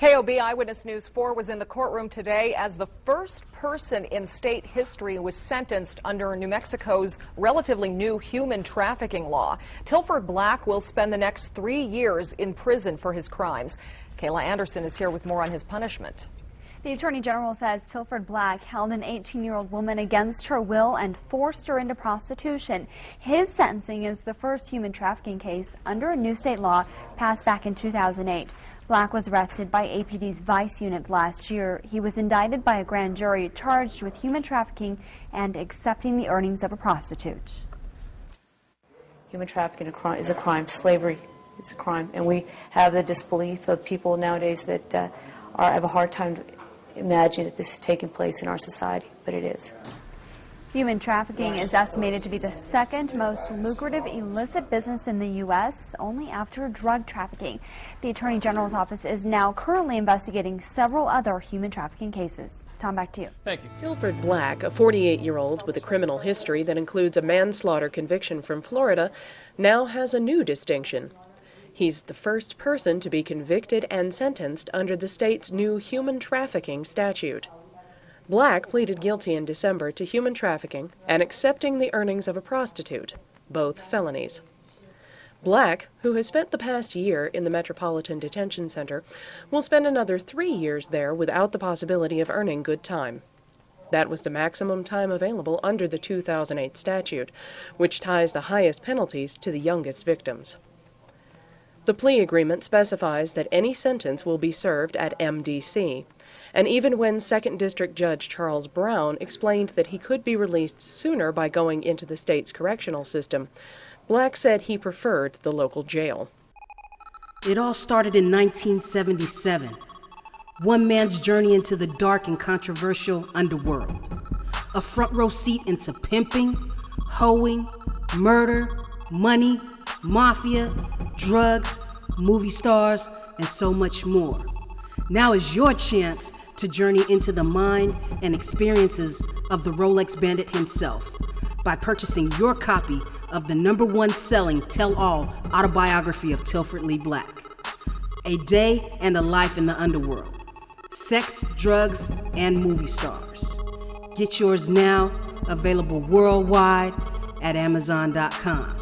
KOB Eyewitness News 4 was in the courtroom today as the first person in state history was sentenced under New Mexico's relatively new human trafficking law. Tilford Black will spend the next 3 years in prison for his crimes. Kayla Anderson is here with more on his punishment. The Attorney General says Tilford Black held an 18-year-old woman against her will and forced her into prostitution. His sentencing is the first human trafficking case under a new state law passed back in 2008. Black was arrested by APD's Vice Unit last year. He was indicted by a grand jury charged with human trafficking and accepting the earnings of a prostitute. Human trafficking is a crime. Slavery is a crime. And we have the disbelief of people nowadays that have a hard time imagining that this is taking place in our society, but it is. Human trafficking is estimated to be the second most lucrative illicit business in the U.S., only after drug trafficking. The Attorney General's office is now currently investigating several other human trafficking cases. Tom, back to you. Thank you. Tilford Black, a 48-year-old with a criminal history that includes a manslaughter conviction from Florida, now has a new distinction. He's the first person to be convicted and sentenced under the state's new human trafficking statute. Black pleaded guilty in December to human trafficking and accepting the earnings of a prostitute, both felonies. Black, who has spent the past year in the Metropolitan Detention Center, will spend another 3 years there without the possibility of earning good time. That was the maximum time available under the 2008 statute, which ties the highest penalties to the youngest victims. The plea agreement specifies that any sentence will be served at MDC, and even when 2nd District Judge Charles Brown explained that he could be released sooner by going into the state's correctional system, Black said he preferred the local jail. It all started in 1977. One man's journey into the dark and controversial underworld. A front row seat into pimping, hoeing, murder, money, mafia, drugs, movie stars, and so much more. Now is your chance to journey into the mind and experiences of the Rolex Bandit himself by purchasing your copy of the #1 selling tell-all autobiography of Tilford Lee Black. A day and a life in the underworld. Sex, drugs, and movie stars. Get yours now, available worldwide at Amazon.com.